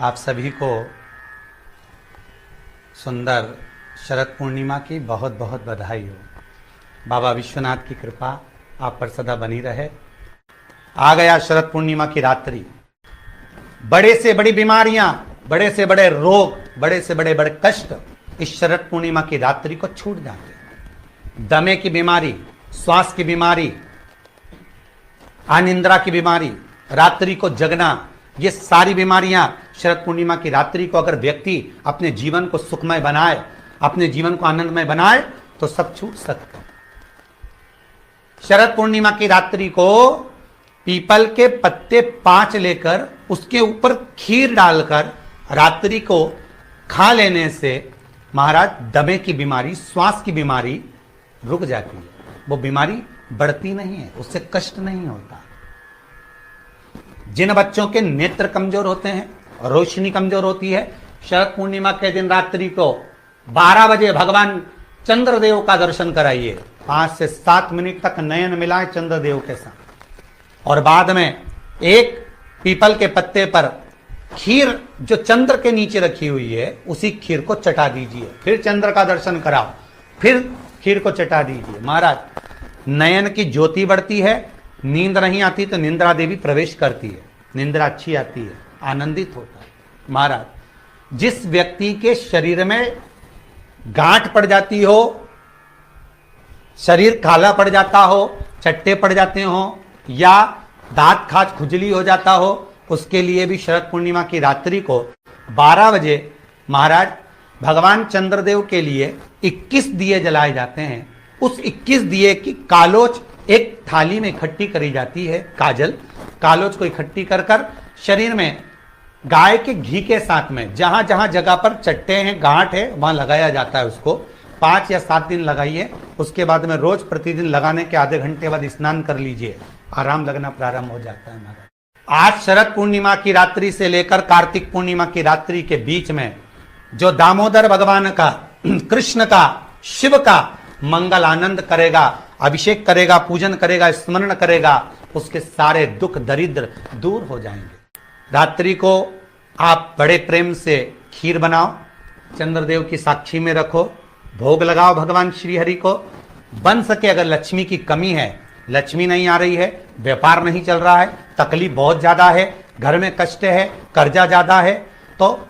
आप सभी को सुंदर शरद पूर्णिमा की बहुत बहुत बधाई हो। बाबा विश्वनाथ की कृपा आप पर सदा बनी रहे। आ गया शरद पूर्णिमा की रात्रि। बड़े से बड़ी बीमारियां, बड़े से बड़े रोग, बड़े से बड़े बड़े कष्ट इस शरद पूर्णिमा की रात्रि को छूट जाते हैं। दमे की बीमारी, श्वास की बीमारी, अनिद्रा की बीमारी, रात्रि को जगना, ये सारी बीमारियां शरद पूर्णिमा की रात्रि को अगर व्यक्ति अपने जीवन को सुखमय बनाए, अपने जीवन को आनंदमय बनाए तो सब छूट सकता है। शरद पूर्णिमा की रात्रि को पीपल के पत्ते 5 लेकर उसके ऊपर खीर डालकर रात्रि को खा लेने से महाराज दमे की बीमारी, श्वास की बीमारी रुक जाती है। वो बीमारी बढ़ती नहीं है, उससे कष्ट नहीं होता। जिन बच्चों के नेत्र कमजोर होते हैं, रोशनी कमजोर होती है, शरद पूर्णिमा के दिन रात्रि को 12 बजे भगवान चंद्रदेव का दर्शन कराइए। 5 से 7 मिनट तक नयन मिलाए चंद्रदेव के साथ और बाद में एक पीपल के पत्ते पर खीर जो चंद्र के नीचे रखी हुई है उसी खीर को चटा दीजिए। फिर चंद्र का दर्शन कराओ, फिर खीर को चटा दीजिए। महाराज नयन की ज्योति बढ़ती है, नींद नहीं आती तो निंद्रा देवी प्रवेश करती है, निंद्रा अच्छी आती है, आनंदित होता है। महाराज जिस व्यक्ति के शरीर में गांठ पड़ जाती हो, शरीर काला पड़ जाता हो, चट्टे पड़ जाते हो या दांत खाज खुजली हो जाता हो, उसके लिए भी शरद पूर्णिमा की रात्रि को 12 बजे महाराज भगवान चंद्रदेव के लिए 21 दिए जलाए जाते हैं। उस 21 दिए की कालोच एक थाली में इकट्ठी करी जाती है। कालोच को इकट्ठी कर कर शरीर में गाय के घी के साथ में जहां जहां जगह पर चट्टे हैं, गांठ है, वहां लगाया जाता है। उसको 5 या 7 दिन लगाइए। उसके बाद में रोज प्रतिदिन लगाने के आधे घंटे बाद स्नान कर लीजिए, आराम लगना प्रारंभ हो जाता है। हमारा आज शरद पूर्णिमा की रात्रि से लेकर कार्तिक पूर्णिमा की रात्रि के बीच में जो दामोदर भगवान का, कृष्ण का, शिव का मंगल आनंद करेगा, अभिषेक करेगा, पूजन करेगा, स्मरण करेगा, उसके सारे दुख दरिद्र दूर हो जाएंगे। रात्रि को आप बड़े प्रेम से खीर बनाओ, चंद्रदेव की साक्षी में रखो, भोग लगाओ भगवान श्री हरि को। बन सके अगर लक्ष्मी की कमी है, लक्ष्मी नहीं आ रही है, व्यापार नहीं चल रहा है, तकलीफ बहुत ज्यादा है, घर में कष्ट है, कर्जा ज्यादा है, तो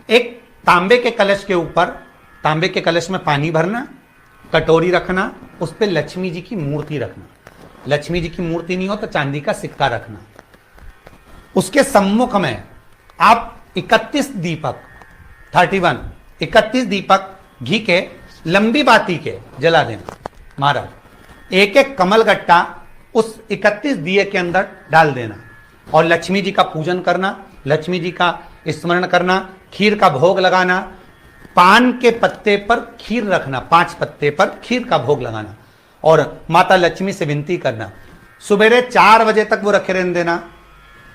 एक तांबे के कलश के ऊपर, तांबे के कलश में पानी भरना, कटोरी रखना, उस पर लक्ष्मी जी की मूर्ति रखना। लक्ष्मी जी की मूर्ति नहीं हो तो चांदी का सिक्का रखना। उसके सम्मुख में आप 31 दीपक घी के लंबी बाती के जला देना। महाराज एक एक कमल गट्टा उस 31 दिए के अंदर डाल देना और लक्ष्मी जी का पूजन करना, लक्ष्मी जी का स्मरण करना, खीर का भोग लगाना, पान के पत्ते पर खीर रखना, 5 पत्ते पर खीर का भोग लगाना और माता लक्ष्मी से विनती करना। सुबेरे 4 बजे तक वो रखे रहने देना,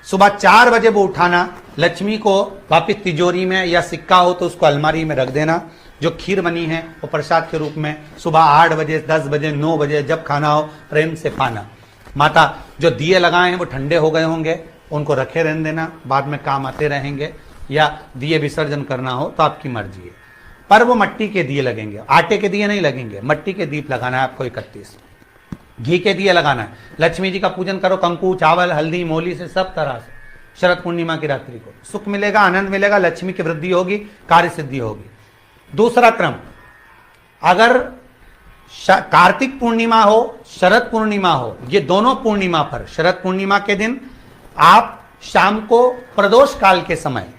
सुबह 4 बजे वो उठाना, लक्ष्मी को वापिस तिजोरी में या सिक्का हो तो उसको अलमारी में रख देना। जो खीर बनी है वो प्रसाद के रूप में सुबह 8 बजे, 10 बजे, 9 बजे जब खाना हो प्रेम से खाना। माता जो दिए लगाए हैं वो ठंडे हो गए होंगे, उनको रखे रहने देना, बाद में काम आते रहेंगे, या दिए विसर्जन करना हो तो आपकी मर्जी है। पर वो मट्टी के दिए लगेंगे, आटे के दिए नहीं लगेंगे, मट्टी के दीप लगाना है आपको। 31 घी के दिए लगाना है। लक्ष्मी जी का पूजन करो, कंकु, चावल, हल्दी, मोली से, सब तरह से। शरद पूर्णिमा की रात्रि को सुख मिलेगा, आनंद मिलेगा, लक्ष्मी की वृद्धि होगी, कार्य सिद्धि होगी। दूसरा क्रम, अगर कार्तिक पूर्णिमा हो, शरद पूर्णिमा हो, ये दोनों पूर्णिमा पर, शरद पूर्णिमा के दिन आप शाम को प्रदोष काल के समय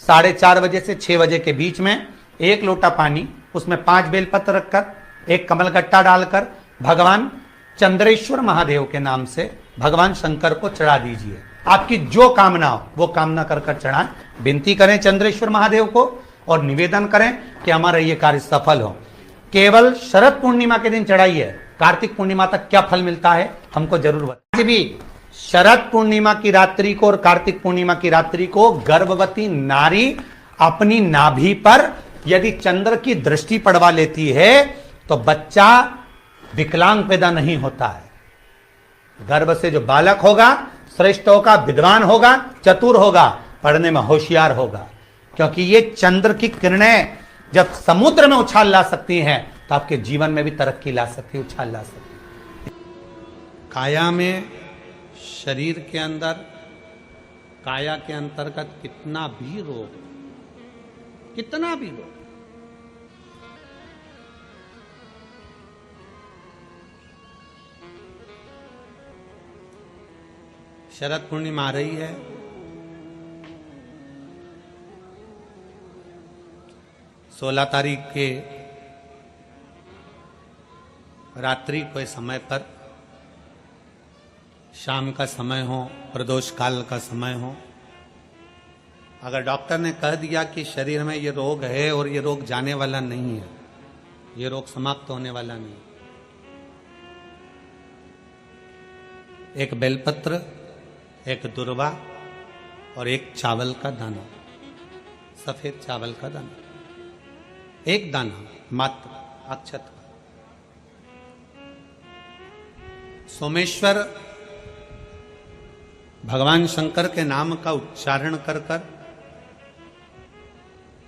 4:30 बजे से 6 बजे के बीच में 1 लोटा पानी, उसमें 5 बेलपत्र रखकर, 1 कमल गट्टा डालकर भगवान चंद्रेश्वर महादेव के नाम से भगवान शंकर को चढ़ा दीजिए। आपकी जो कामना हो वो कामना कर कर चढ़ाएं, विनती करें चंद्रेश्वर महादेव को और निवेदन करें कि हमारा ये कार्य सफल हो। केवल शरद पूर्णिमा के दिन चढ़ाइए, कार्तिक पूर्णिमा तक क्या फल मिलता है हमको जरूर बताइए। भी शरद पूर्णिमा की रात्रि को और कार्तिक पूर्णिमा की रात्रि को गर्भवती नारी अपनी नाभि पर यदि चंद्र की दृष्टि पड़वा लेती है तो बच्चा विकलांग पैदा नहीं होता है। गर्भ से जो बालक होगा श्रेष्ठ होगा, विद्वान होगा, चतुर होगा, पढ़ने में होशियार होगा, क्योंकि ये चंद्र की किरणें जब समुद्र में उछाल ला सकती हैं तो आपके जीवन में भी तरक्की ला सकती है, उछाल ला सकती है। काया में, शरीर के अंदर, काया के अंतर्गत कितना भी रोग, कितना भी रोग, शरद पूर्णिमा आ रही है, सोलह तारीख के रात्रि के समय पर, शाम का समय हो, प्रदोष काल का समय हो, अगर डॉक्टर ने कह दिया कि शरीर में ये रोग है और ये रोग जाने वाला नहीं है, ये रोग समाप्त होने वाला नहीं, एक बेलपत्र, एक दुर्वा और एक चावल का दाना, सफेद चावल का दाना, एक दाना मात्र अक्षत का, सोमेश्वर भगवान शंकर के नाम का उच्चारण कर कर,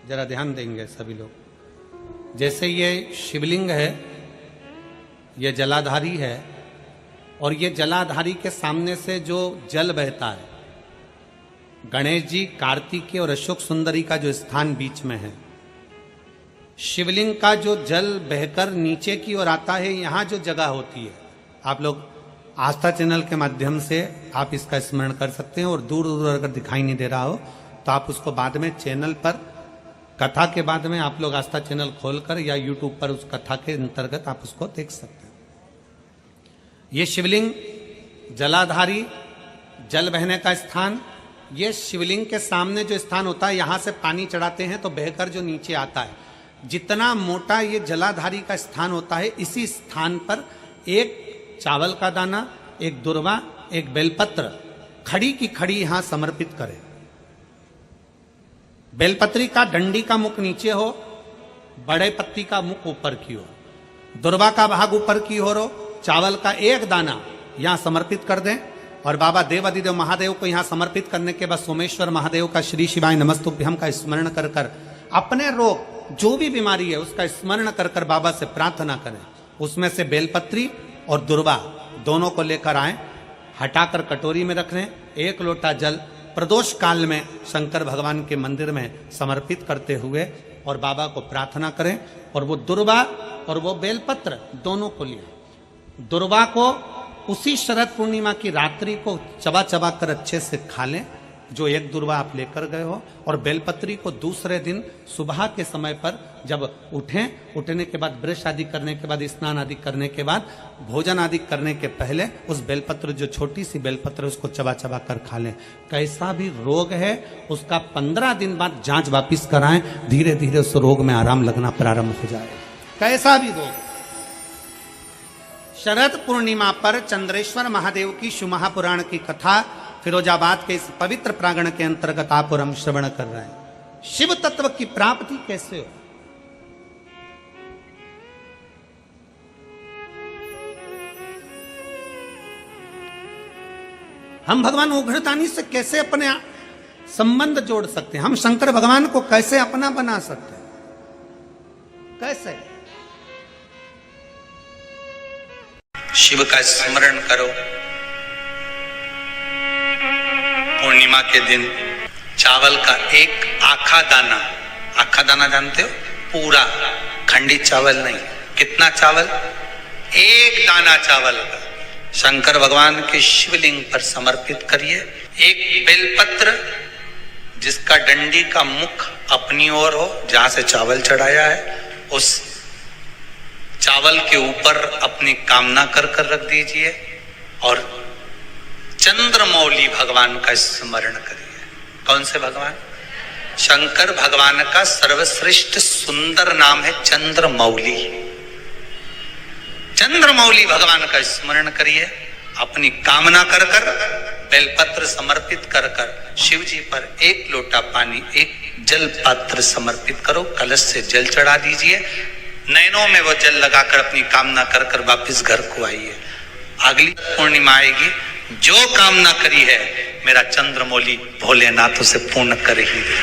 जरा ध्यान देंगे सभी लोग। जैसे ये शिवलिंग है, ये जलाधारी है, और ये जलाधारी के सामने से जो जल बहता है, गणेश जी, कार्तिकेय और अशोक सुंदरी का जो स्थान बीच में है, शिवलिंग का जो जल बहकर नीचे की ओर आता है, यहां जो जगह होती है, आप लोग आस्था चैनल के माध्यम से आप इसका स्मरण कर सकते हैं, और दूर दूर अगर दिखाई नहीं दे रहा हो तो आप उसको बाद में चैनल पर, कथा के बाद में आप लोग आस्था चैनल खोलकर या यूट्यूब पर उस कथा के अंतर्गत आप उसको देख सकते हैं। ये शिवलिंग जलाधारी, जल बहने का स्थान, ये शिवलिंग के सामने जो स्थान होता है, यहां से पानी चढ़ाते हैं तो बहकर जो नीचे आता है, जितना मोटा ये जलाधारी का स्थान होता है, इसी स्थान पर एक चावल का दाना, एक दुर्वा, एक बेलपत्र खड़ी की खड़ी यहां समर्पित करें। बेलपत्री का डंडी का मुख नीचे हो, बड़े पत्ती का मुख ऊपर की ओर, दुर्वा का भाग ऊपर की ओर हो, चावल का एक दाना यहां समर्पित कर दें, और बाबा देवादिदेव महादेव को यहां समर्पित करने के बाद सोमेश्वर महादेव का श्री शिवाय नमस्तुभ्यम का स्मरण कर कर अपने रोग, जो भी बीमारी है उसका स्मरण कर कर बाबा से प्रार्थना करें। उसमें से बेलपत्री और दुर्वा दोनों को लेकर आए, हटाकर कटोरी में रख लें, एक लोटा जल प्रदोष काल में शंकर भगवान के मंदिर में समर्पित करते हुए और बाबा को प्रार्थना करें, और वो दुर्वा और वो बेलपत्र दोनों को लिया। दुर्वा को उसी शरद पूर्णिमा की रात्रि को चबा चबा कर अच्छे से खा लें, जो एक दुर्वा आप लेकर गए हो, और बेलपत्री को दूसरे दिन सुबह के समय पर जब उठें, उठने के बाद ब्रश आदि करने के बाद, स्नान आदि करने के बाद, भोजन आदि करने के पहले उस बेलपत्र, जो छोटी सी बेलपत्र, उसको चबा चबा कर खा लें। कैसा भी रोग है उसका 15 दिन बाद जांच वापिस कराएं, धीरे धीरे उस रोग में आराम लगना प्रारंभ हो जाए। कैसा भी रोग। शरद पूर्णिमा पर चंद्रेश्वर महादेव की शिव महापुराण की कथा फिरोजाबाद के इस पवित्र प्रांगण के अंतर्गत आप और हम श्रवण कर रहे हैं। शिव तत्व की प्राप्ति कैसे हो? हम भगवान उग्रतानी से कैसे अपने संबंध जोड़ सकते हैं? हम शंकर भगवान को कैसे अपना बना सकते हैं? कैसे? शिव का स्मरण करो। पूर्णिमा के दिन चावल का एक आखा दाना जानते हो? पूरा खंडित चावल नहीं। कितना चावल? एक दाना चावल का शंकर भगवान के शिवलिंग पर समर्पित करिए। एक बेलपत्र जिसका डंडी का मुख अपनी ओर हो, जहां से चावल चढ़ाया है, उस चावल के ऊपर अपनी कामना कर कर रख दीजिए और चंद्रमौली भगवान का स्मरण करिए। कौन से भगवान? शंकर भगवान का सर्वश्रेष्ठ सुंदर नाम है चंद्रमौली। चंद्रमौली भगवान का स्मरण करिए। अपनी कामना कर कर बेलपत्र समर्पित कर कर शिव जी पर एक लोटा पानी, एक जल पात्र समर्पित करो। कलश से जल चढ़ा दीजिए। नैनों में वो जल लगाकर अपनी कामना कर कर वापिस घर को आइए। अगली पूर्णिमा आएगी, जो कामना करी है मेरा चंद्रमौली भोलेनाथ उसे पूर्ण कर ही दे।